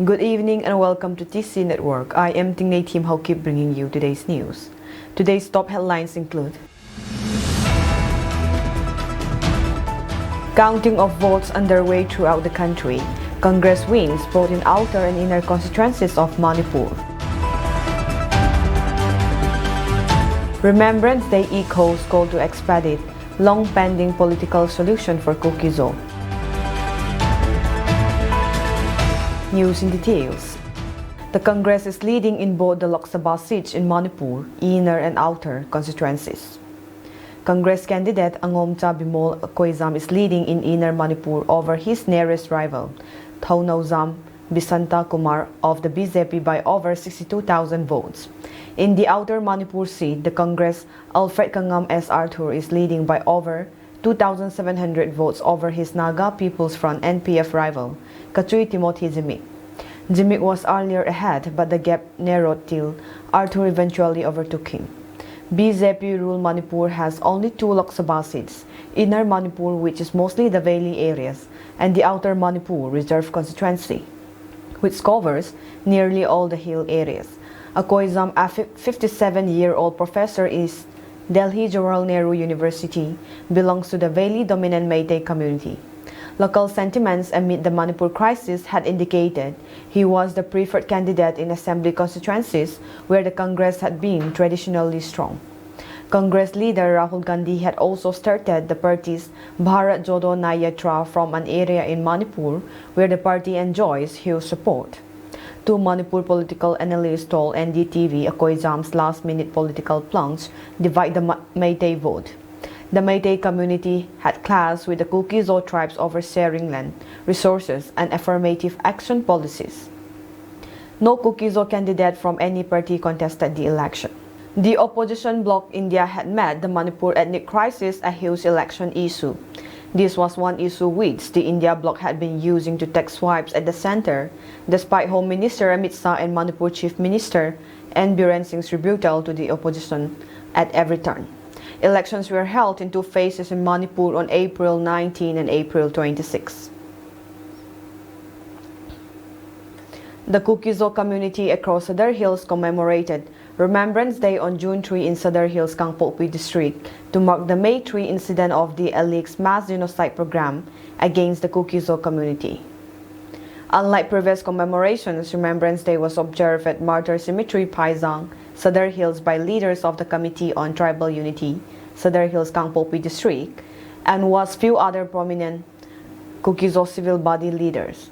Good evening and welcome to TC Network. I am Tingnay Team who keep bringing you today's news. Today's top headlines include counting of votes underway throughout the country. Congress wins both in outer and inner constituencies of Manipur. Remembrance Day echoes call to expedite long-pending political solution for Kuki-Zo. News in details. The Congress is leading in both the Lok Sabha seats in Manipur, inner and outer constituencies. Congress candidate Angomcha Bimol Koizam is leading in inner Manipur over his nearest rival, Thaunauzam Bisanta Kumar of the BJP by over 62,000 votes. In the outer Manipur seat, the Congress Alfred Kangam S. Arthur is leading by over 2,700 votes over his Naga People's Front NPF rival, Kachui Timothy Jimik. Jimik was earlier ahead, but the gap narrowed till Arthur eventually overtook him. BJP-ruled Manipur has only 2 Lok Sabha seats, Inner Manipur, which is mostly the valley areas, and the Outer Manipur Reserve Constituency, which covers nearly all the hill areas. A Koizam, a 57-year-old professor is Delhi Jawaharlal Nehru University, belongs to the valley-dominant Meitei community. Local sentiments amid the Manipur crisis had indicated he was the preferred candidate in assembly constituencies where the Congress had been traditionally strong. Congress leader Rahul Gandhi had also started the party's Bharat Jodo Nyaya Yatra from an area in Manipur where the party enjoys huge support. 2 Manipur political analysts told NDTV Koizam's last-minute political plunge divide the Meitei vote. The Meitei community had clashed with the Kuki-Zo tribes over sharing land, resources, and affirmative action policies. No Kuki-Zo candidate from any party contested the election. The opposition bloc India had made the Manipur ethnic crisis a huge election issue. This was one issue which the India bloc had been using to take swipes at the center, despite Home Minister Amit Shah and Manipur Chief Minister N. Biren Singh's rebuttal to the opposition at every turn. Elections were held in 2 phases in Manipur on April 19 and April 26. The Kuki-Zo community across Sadar Hills commemorated Remembrance Day on June 3 in Sadar Hills, Kangpokpi district to mark the May 3 incident of the ALIC's mass genocide program against the Kuki-Zo community. Unlike previous commemorations, Remembrance Day was observed at Martyr Cemetery, Paizang, Sadar Hills by leaders of the Committee on Tribal Unity, Sadar Hills, Kangpokpi district, and was few other prominent Kuki-Zo civil body leaders,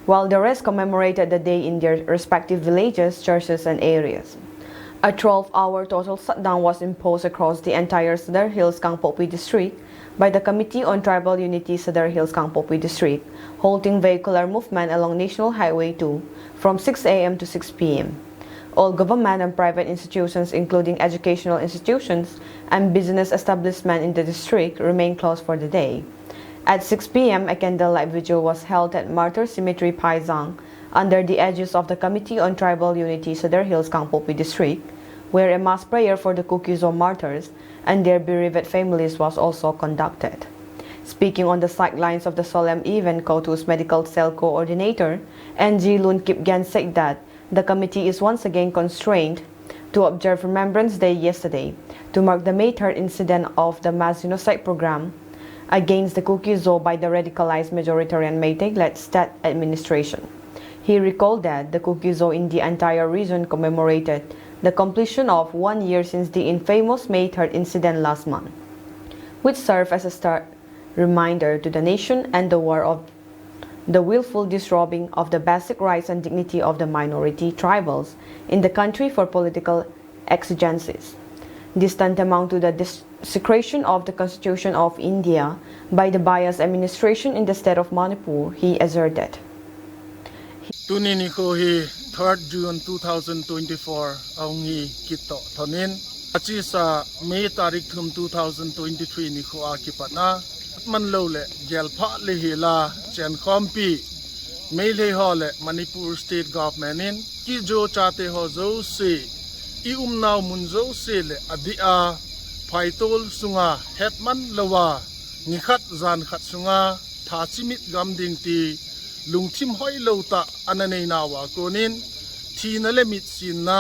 while the rest commemorated the day in their respective villages, churches, and areas. A 12-hour total shutdown was imposed across the entire Sadar Hills, Kangpokpi district by the Committee on Tribal Unity, Sadar Hills, Kangpokpi district, halting vehicular movement along National Highway 2 from 6 a.m. to 6 p.m. All government and private institutions, including educational institutions and business establishments in the district, remained closed for the day. At 6 p.m., a candlelight vigil was held at Martyr Cemetery, Paizang, under the aegis of the Committee on Tribal Unity, Sadar Hills, Kangpokpi district, where a mass prayer for the Kuki-Zo martyrs and their bereaved families was also conducted. Speaking on the sidelines of the solemn event, KOTU's Medical Cell Coordinator, NG Lun Kipgen, said that the committee is once again constrained to observe Remembrance Day yesterday to mark the May 3rd incident of the mass genocide program against the Kuki-Zo by the radicalized majoritarian Meitei-led state administration. He recalled that the Kuki-Zo in the entire region commemorated the completion of 1 year since the infamous May 3rd incident last month, which served as a stark reminder to the nation and the war of the willful disrobing of the basic rights and dignity of the minority tribals in the country for political exigencies. This tantamount to the desecration of the Constitution of India by the biased administration in the state of Manipur, he asserted. Tunini ko hi 3rd June 2024 aungi kito thonin achi sa May tarik thum 2023 ni ko akipana man lo le gelpha le hila chen khompi May le ho le Manipur state government in ki jo chate ho zo se I umnaw munzo se le adia phaitol sunga hetman lawa nikhat zan khat sunga thachimit gamding ti ลุงทิมห้อยโลตะอันในนาวาโกนินทีนั่นเลมิดสินนะ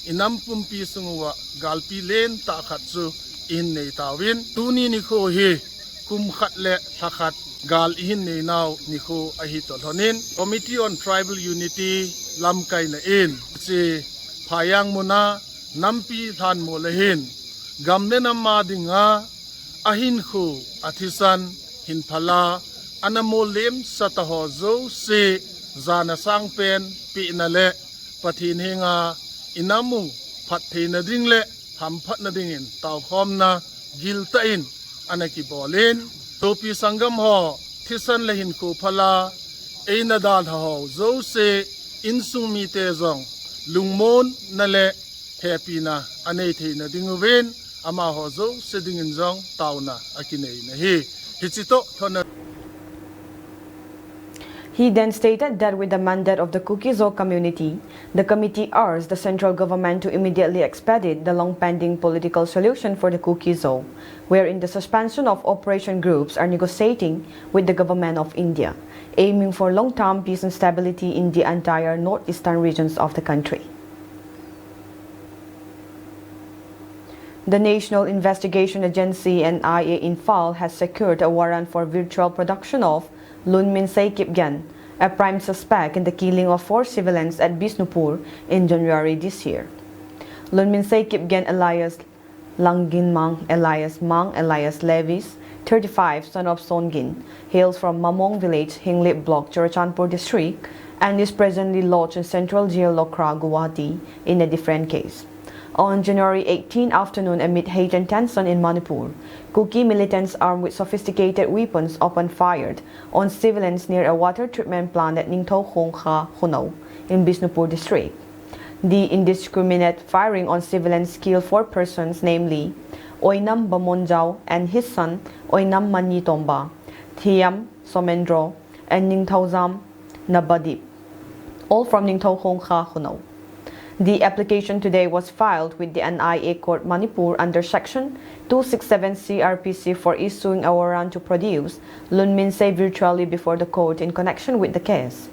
อินัมปุ่มปีสงวะกาลปีเลนตาขัดซูอินในตาวินตูนี้นิโคเฮคุมขัดและสักขัดกาลอินในนาวนิโคอหิตอลนิน Committee on Tribal Unity ลำไกนอินเจพายังมุนานัมปีทานโมเลหินกำเนนัมมาดิงาอหินคูอธิสันหินพลาอันโมเลมสตหอโซเซจานาสังเป็นปีนาเลปะทินเฮงาอินามุพัดเทนดิงเลทำพัดนดิงินตาวคอมนากิลตอินอันกิบอเลนโตปีสังกัมหอทิสันเลหินคูพลาเอนาดาลหอโซเซอินซุงมีเตซองลุงมอนนั่นแหละแฮปปี้นะอันนี้เทนดิงเวนอามาหอโซเซดิงินซองตาวนะอากินเองนะฮิจิโตทอน He then stated that with the mandate of the Kuki-Zo community, the committee urged the central government to immediately expedite the long-pending political solution for the Kuki-Zo, wherein the suspension of operation groups are negotiating with the government of India, aiming for long-term peace and stability in the entire northeastern regions of the country. The National Investigation Agency NIA in Phal has secured a warrant for virtual production of Lun Minsay Kipgen, a prime suspect in the killing of 4 civilians at Bisnupur in January this year. Lun Minsay Kipgen alias Langin Mang alias Mang alias Levis, 35, son of Songin, hails from Mamong village, Hinglip block, Churachandpur district, and is presently lodged in Central Jail Lokra, Guwahati in a different case. On January 18 afternoon, amid heightened tension in Manipur, Kuki militants armed with sophisticated weapons opened fire on civilians near a water treatment plant at Ningtho Khong Kha Khunau in Bisnupur district. The indiscriminate firing on civilians killed 4 persons, namely Oinam Bamonjao and his son Oinam Manitomba, Thiam Somendro, and Ningthozam Nabadip, all from Ningtho Khong Kha Khunau. The application today was filed with the NIA Court Manipur under Section 267 CRPC for issuing a warrant to produce Lun Minsay virtually before the court in connection with the case.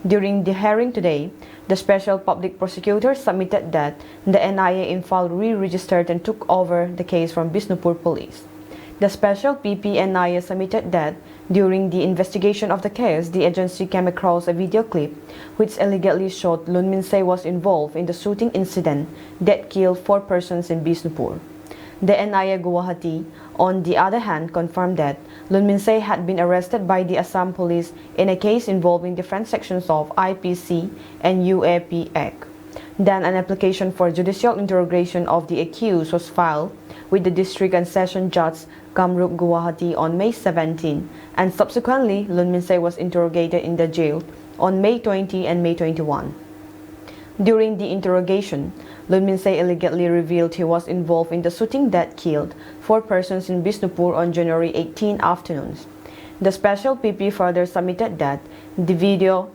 During the hearing today, the Special Public Prosecutor submitted that the NIA in Phal re-registered and took over the case from Bisnupur Police. The Special PP NIA submitted that during the investigation of the case, the agency came across a video clip which allegedly showed Lun Minsay was involved in the shooting incident that killed 4 persons in Bisnupur. The NIA Guwahati, on the other hand, confirmed that Lun Minsay had been arrested by the Assam police in a case involving different sections of IPC and UAP Act. Then an application for judicial interrogation of the accused was filed with the District and Session Judge Kamrup Guwahati on May 17, and subsequently Lun Minsay was interrogated in the jail on May 20 and May 21. During the interrogation, Lun Minsay allegedly revealed he was involved in the shooting that killed 4 persons in Bisnupur on January 18 afternoons. The Special PP further submitted that the video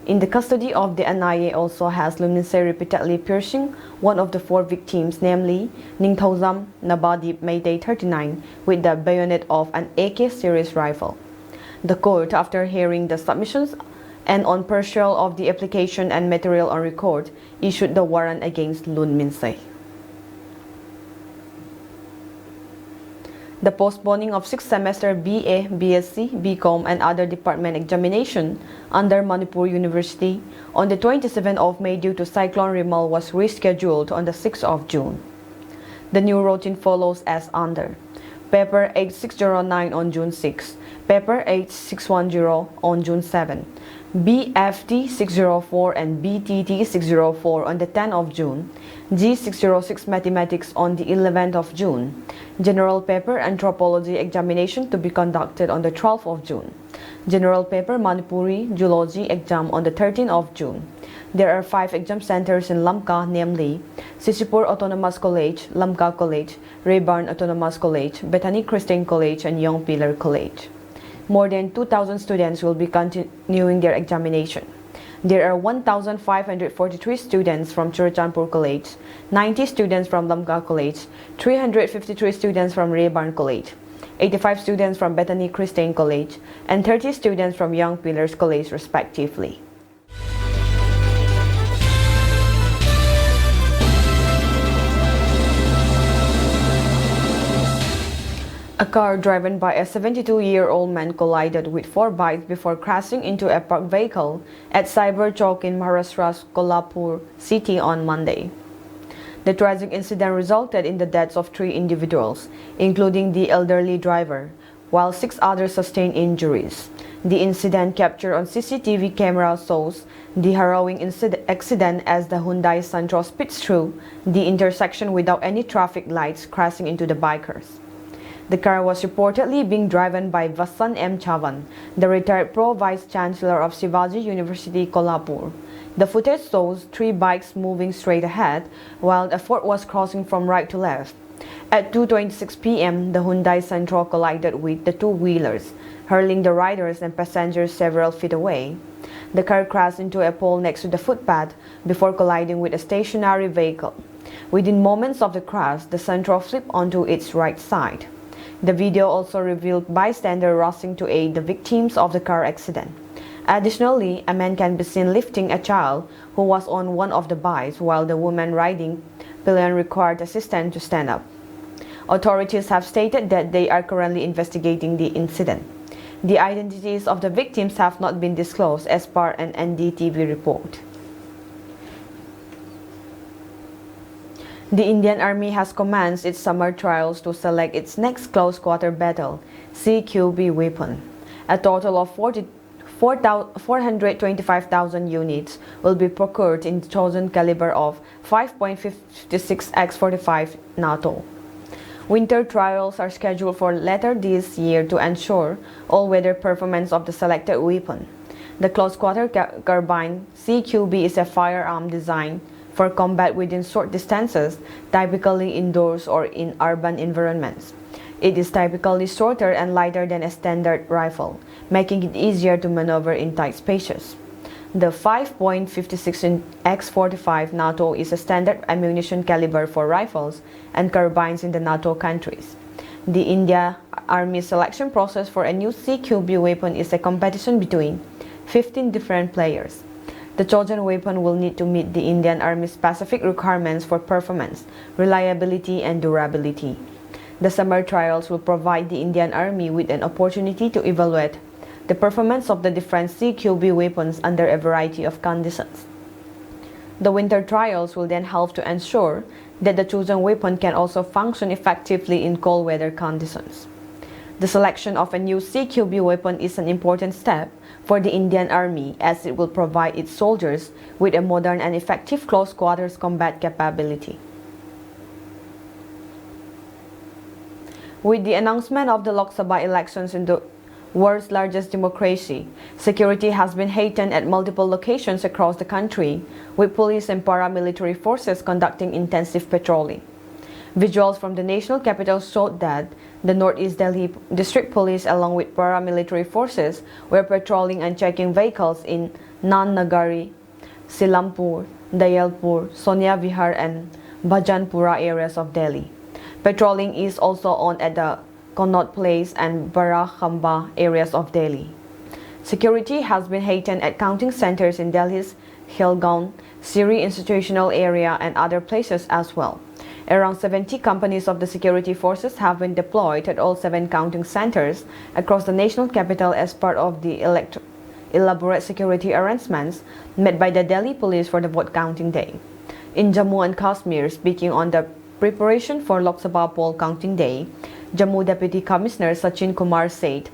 in the custody of the NIA also has Lun Minsay repeatedly piercing one of the 4 victims, namely Ningthozam Nabadip Mayday 39, with the bayonet of an AK series rifle. The court, after hearing the submissions and on perusal of the application and material on record, issued the warrant against Lun Minsay. The postponing of 6th semester BA, BSc, BCom, and other department examination under Manipur University on the 27th of May due to Cyclone Rimal was rescheduled on the 6th of June. The new routine follows as under: Paper 8609 on June 6, Paper 8610 on June 7, BFT 604 and BTT 604 on the 10th of June, G606 Mathematics on the 11th of June, General Paper Anthropology examination to be conducted on the 12th of June, General Paper Manipuri Geology exam on the 13th of June. There are 5 exam centers in Lamka, namely Sisipur Autonomous College, Lamka College, Raybarn Autonomous College, Bethany Christian College, and Young Pillar College. More than 2,000 students will be continuing their examination. There are 1,543 students from Churachandpur College, 90 students from Lamka College, 353 students from Raybarn College, 85 students from Bethany Christian College, and 30 students from Young Pillars College respectively. A car driven by a 72-year-old man collided with 4 bikes before crashing into a parked vehicle at Cyber Chowk in Maharashtra's Kolhapur city on Monday. The tragic incident resulted in the deaths of 3 individuals, including the elderly driver, while 6 others sustained injuries. The incident captured on CCTV camera shows the harrowing accident as the Hyundai Santro speeds through the intersection without any traffic lights, crashing into the bikers. The car was reportedly being driven by Vasan M. Chavan, the retired Pro-Vice Chancellor of Shivaji University, Kolhapur. The footage shows 3 bikes moving straight ahead, while a 4th was crossing from right to left. At 2:26 p.m., the Hyundai Santro collided with the 2-wheelers, hurling the riders and passengers several feet away. The car crashed into a pole next to the footpath before colliding with a stationary vehicle. Within moments of the crash, the Santro flipped onto its right side. The video also revealed bystanders rushing to aid the victims of the car accident. Additionally, a man can be seen lifting a child who was on one of the bikes, while the woman riding pillion required assistance to stand up. Authorities have stated that they are currently investigating the incident. The identities of the victims have not been disclosed as per an NDTV report. The Indian Army has commenced its summer trials to select its next close-quarter battle CQB weapon. A total of 425,000 units will be procured in the chosen caliber of 5.56 X-45 NATO. Winter trials are scheduled for later this year to ensure all-weather performance of the selected weapon. The close-quarter carbine CQB is a firearm designed for combat within short distances, typically indoors or in urban environments. It is typically shorter and lighter than a standard rifle, making it easier to maneuver in tight spaces. The 5.56 X-45 NATO is a standard ammunition caliber for rifles and carbines in the NATO countries. The Indian Army selection process for a new CQB weapon is a competition between 15 different players. The chosen weapon will need to meet the Indian Army's specific requirements for performance, reliability, and durability. The summer trials will provide the Indian Army with an opportunity to evaluate the performance of the different CQB weapons under a variety of conditions. The winter trials will then help to ensure that the chosen weapon can also function effectively in cold weather conditions. The selection of a new CQB weapon is an important step for the Indian Army, as it will provide its soldiers with a modern and effective close-quarters combat capability. With the announcement of the Lok Sabha elections in the world's largest democracy, security has been heightened at multiple locations across the country, with police and paramilitary forces conducting intensive patrolling. Visuals from the national capital showed that the Northeast Delhi District Police, along with paramilitary forces, were patrolling and checking vehicles in Nagari, Silampur, Dayalpur, Sonia Vihar, and Bhajanpura areas of Delhi. Patrolling is also on at the Connaught Place and Barakhamba areas of Delhi. Security has been heightened at counting centers in Delhi's Hilgaon, Siri institutional area, and other places as well. Around 70 companies of the security forces have been deployed at all 7 counting centers across the national capital as part of the elaborate security arrangements made by the Delhi police for the vote counting day. In Jammu and Kashmir, speaking on the preparation for Lok Sabha poll counting day, Jammu Deputy Commissioner Sachin Kumar said,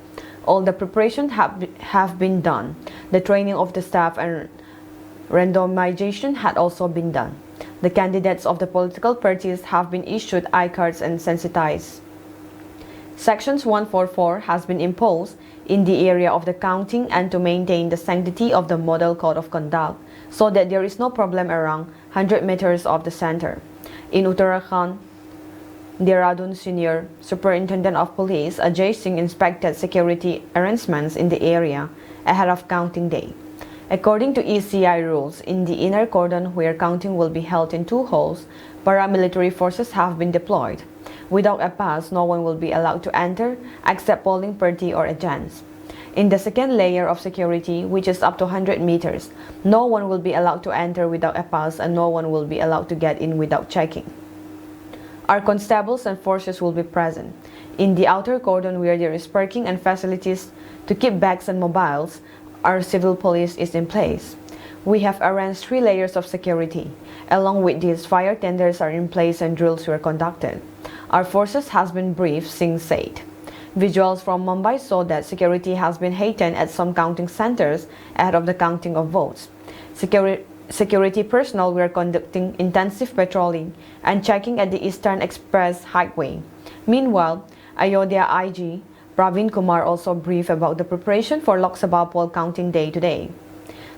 "All the preparations have been done. The training of the staff and randomization had also been done. The candidates of the political parties have been issued I-cards and sensitized. Sections 144 has been imposed in the area of the counting and to maintain the sanctity of the model code of conduct so that there is no problem around 100 meters of the center." In Uttarakhand, Dehradun Senior Superintendent of Police Ajay Singh inspected security arrangements in the area ahead of counting day. According to ECI rules, in the inner cordon where counting will be held in 2 halls, paramilitary forces have been deployed. Without a pass, no one will be allowed to enter except polling party or agents. In the second layer of security, which is up to 100 meters, no one will be allowed to enter without a pass and no one will be allowed to get in without checking. Our constables and forces will be present. In the outer cordon where there is parking and facilities to keep bags and mobiles, our civil police is in place. We have arranged 3 layers of security. Along with this, fire tenders are in place and drills were conducted. Our forces has been briefed, Singh said. Visuals from Mumbai saw that security has been heightened at some counting centers ahead of the counting of votes. Security personnel were conducting intensive patrolling and checking at the Eastern Express Highway. Meanwhile, Ayodhya IG Praveen Kumar also briefed about the preparation for Lok Sabha poll counting day today.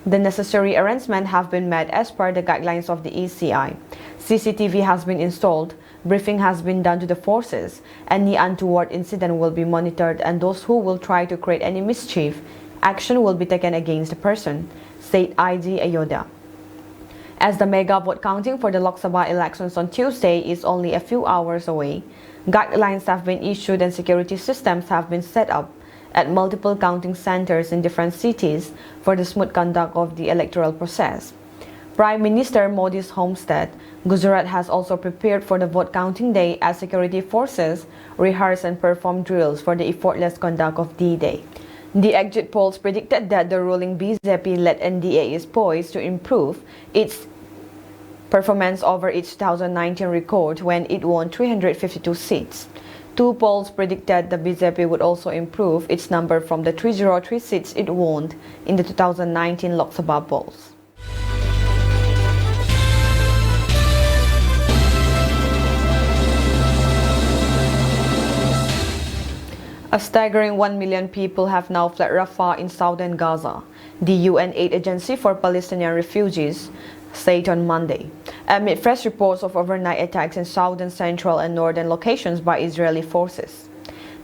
The necessary arrangements have been made as per the guidelines of the ECI. CCTV has been installed, briefing has been done to the forces, any untoward incident will be monitored and those who will try to create any mischief, action will be taken against the person, said IG Ayodhya. As the mega vote counting for the Lok Sabha elections on Tuesday is only a few hours away, guidelines have been issued and security systems have been set up at multiple counting centers in different cities for the smooth conduct of the electoral process. Prime Minister Modi's homestead, Gujarat, has also prepared for the vote counting day as security forces rehearse and perform drills for the effortless conduct of D-Day. The exit polls predicted that the ruling BJP-led NDA is poised to improve its performance over its 2019 record when it won 352 seats. 2 polls predicted the BJP would also improve its number from the 303 seats it won in the 2019 Lok Sabha polls. A staggering 1 million people have now fled Rafah in southern Gaza, the UN Aid Agency for Palestinian Refugees said on Monday, amid fresh reports of overnight attacks in southern, central and northern locations by Israeli forces.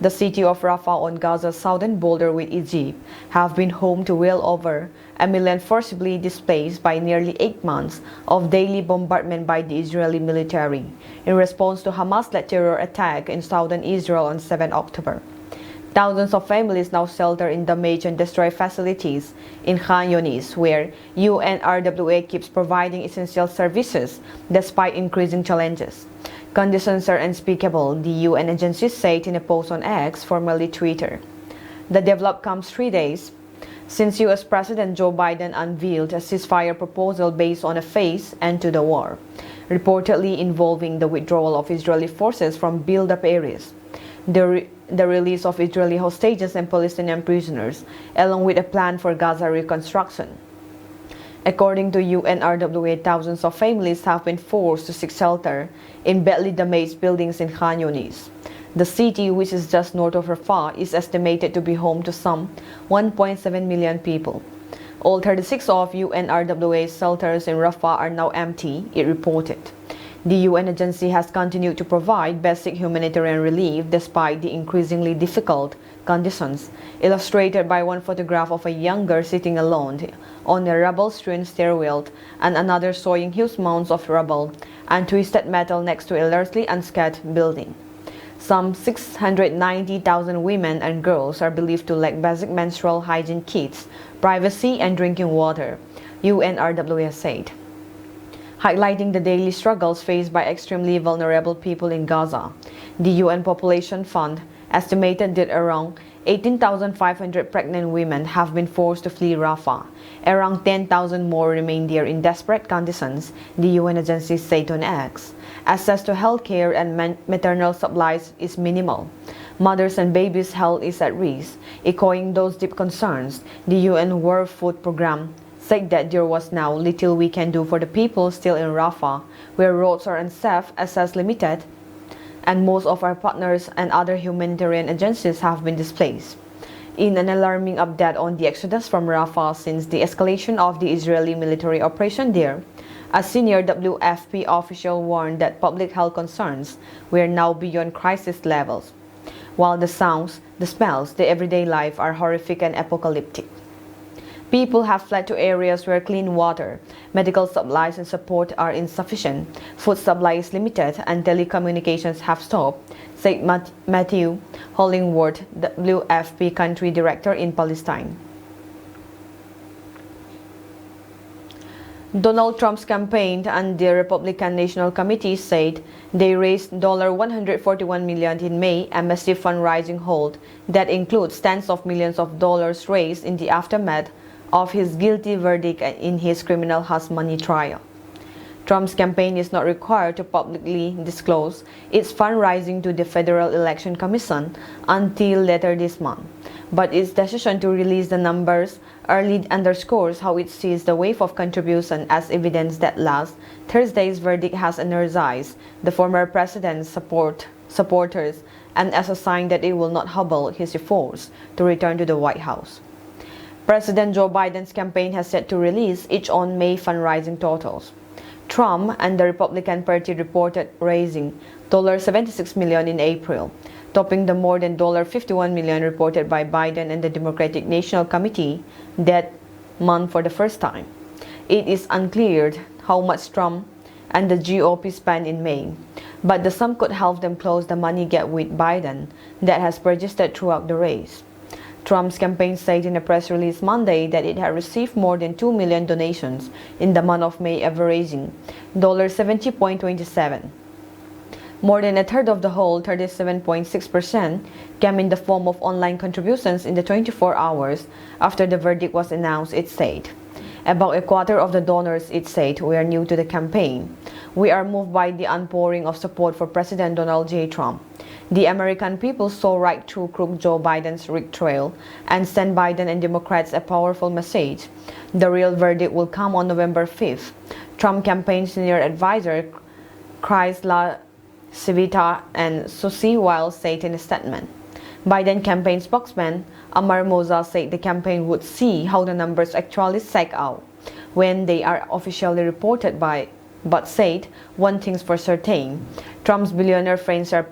The city of Rafah on Gaza's southern border with Egypt have been home to well over 1 million forcibly displaced by nearly 8 months of daily bombardment by the Israeli military in response to Hamas-led terror attack in southern Israel on 7 October. Thousands of families now shelter in damaged and destroyed facilities in Khan Yunis, where UNRWA keeps providing essential services despite increasing challenges. Conditions are unspeakable, the UN agency said in a post on X, formerly Twitter. The development comes 3 days since US President Joe Biden unveiled a ceasefire proposal based on a phase end to the war, reportedly involving the withdrawal of Israeli forces from build-up areas, the release of Israeli hostages and Palestinian prisoners, along with a plan for Gaza reconstruction. According to UNRWA, thousands of families have been forced to seek shelter in badly damaged buildings in Khan Yunis. The city, which is just north of Rafah, is estimated to be home to some 1.7 million people. All 36 of UNRWA's shelters in Rafah are now empty, it reported. The UN agency has continued to provide basic humanitarian relief despite the increasingly difficult conditions, illustrated by one photograph of a young girl sitting alone on a rubble-strewn stairwell and another showing huge mounds of rubble and twisted metal next to a largely unscathed building. Some 690,000 women and girls are believed to lack basic menstrual hygiene kits, privacy and drinking water, UNRWA said, highlighting the daily struggles faced by extremely vulnerable people in Gaza. The UN Population Fund estimated that around 18,500 pregnant women have been forced to flee Rafah. Around 10,000 more remain there in desperate conditions, the UN agency said on X. Access to health care and maternal supplies is minimal. Mothers and babies' health is at risk. Echoing those deep concerns, the UN World Food Programme said that there was now little we can do for the people still in Rafah, where roads are unsafe, access limited, and most of our partners and other humanitarian agencies have been displaced. In an alarming update on the exodus from Rafah since the escalation of the Israeli military operation there, a senior WFP official warned that public health concerns were now beyond crisis levels, while the sounds, the smells, the everyday life are horrific and apocalyptic. People have fled to areas where clean water, medical supplies and support are insufficient, food supply is limited, and telecommunications have stopped, said Matthew Hollingworth, WFP country director in Palestine. Donald Trump's campaign and the Republican National Committee said they raised $141 million in May, a massive fundraising haul that includes tens of millions of dollars raised in the aftermath of his guilty verdict in his criminal hush money trial. Trump's campaign is not required to publicly disclose its fundraising to the Federal Election Commission until later this month, but its decision to release the numbers early underscores how it sees the wave of contribution as evidence that last Thursday's verdict has energized the former president's supporters and as a sign that it will not hobble his efforts to return to the White House. President Joe Biden's campaign has set to release its own May fundraising totals. Trump and the Republican Party reported raising $76 million in April, topping the more than $51 million reported by Biden and the Democratic National Committee that month for the first time. It is unclear how much Trump and the GOP spent in May, but the sum could help them close the money gap with Biden that has persisted throughout the race. Trump's campaign said in a press release Monday that it had received more than 2 million donations in the month of May, averaging $70.27. More than a third of the whole, 37.6%, came in the form of online contributions in the 24 hours after the verdict was announced, it said. About a quarter of the donors, it said, were new to the campaign. We are moved by the outpouring of support for President Donald J. Trump. The American people saw right through crook Joe Biden's rig trail and sent Biden and Democrats a powerful message. The real verdict will come on November 5th. Trump campaign senior advisor Chris LaCivita and Susie Wiles said in a statement. Biden campaign spokesman Amar Moza said the campaign would see how the numbers actually shake out when they are officially reported but said one thing's for certain. Trump's billionaire friends are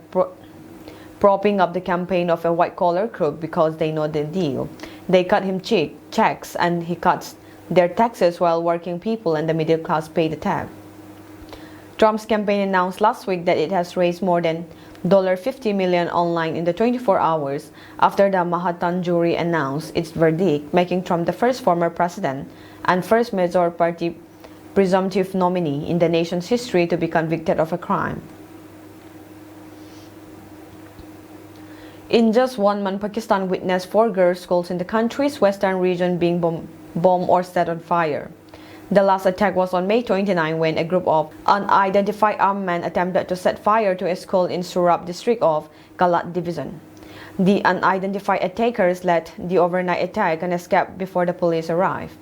propping up the campaign of a white-collar crook because they know the deal. They cut him checks and he cuts their taxes while working people and the middle class pay the tab. Trump's campaign announced last week that it has raised more than $50 million online in the 24 hours after the Manhattan jury announced its verdict, making Trump the first former president and first major party presumptive nominee in the nation's history to be convicted of a crime. In just 1 month, Pakistan witnessed 4 girls' schools in the country's western region being bombed or set on fire. The last attack was on May 29 when a group of unidentified armed men attempted to set fire to a school in Surab district of Kalat division. The unidentified attackers led the overnight attack and escaped before the police arrived.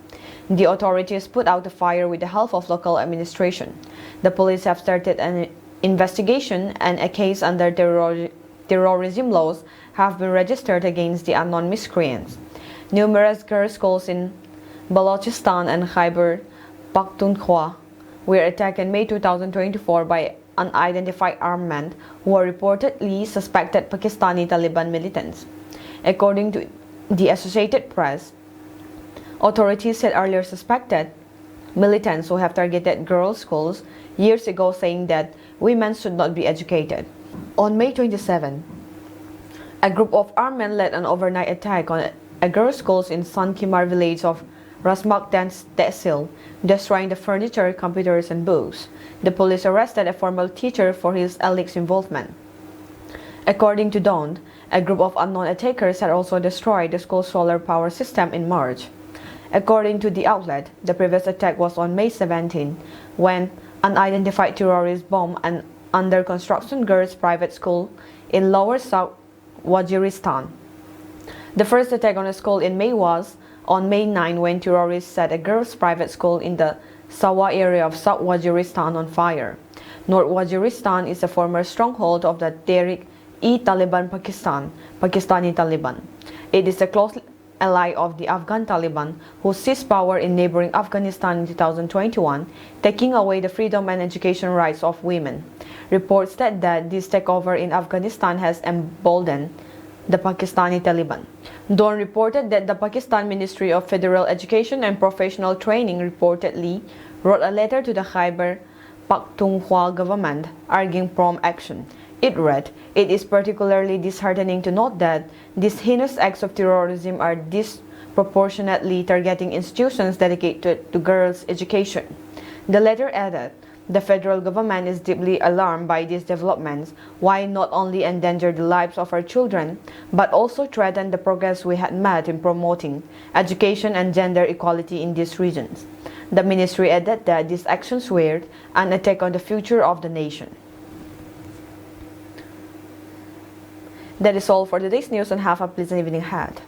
The authorities put out the fire with the help of local administration. The police have started an investigation and a case under terrorism laws have been registered against the unknown miscreants. Numerous girls' schools in Balochistan and Khyber Pakhtunkhwa were attacked in May 2024 by unidentified armed men who were reportedly suspected Pakistani Taliban militants. According to the Associated Press, authorities had earlier suspected militants who have targeted girls' schools years ago, saying that women should not be educated. On May 27, a group of armed men led an overnight attack on a girls' school in San Kimar village of Rasmak Tehsil, destroying the furniture, computers, and books. The police arrested a former teacher for his alleged involvement. According to Dawn, a group of unknown attackers had also destroyed the school's solar power system in March. According to the outlet, the previous attack was on May 17, when unidentified terrorists bombed an under-construction girls' private school in Lower South Waziristan. The first attack on a school in May was on May 9 when terrorists set a girls' private school in the Sawa area of South Waziristan on fire. North Waziristan is a former stronghold of the Tehrik-e-Taliban Pakistani Taliban. It is a close ally of the Afghan Taliban, who seized power in neighboring Afghanistan in 2021, taking away the freedom and education rights of women. Reports state that this takeover in Afghanistan has emboldened the Pakistani Taliban. Dawn reported that the Pakistan Ministry of Federal Education and Professional Training reportedly wrote a letter to the Khyber Pakhtunkhwa government urging prompt action. It read, "It is particularly disheartening to note that these heinous acts of terrorism are disproportionately targeting institutions dedicated to girls' education." The letter added, "The federal government is deeply alarmed by these developments, why not only endanger the lives of our children, but also threaten the progress we had made in promoting education and gender equality in these regions." The ministry added that these actions were an attack on the future of the nation. That is all for today's news, and have a pleasant evening ahead.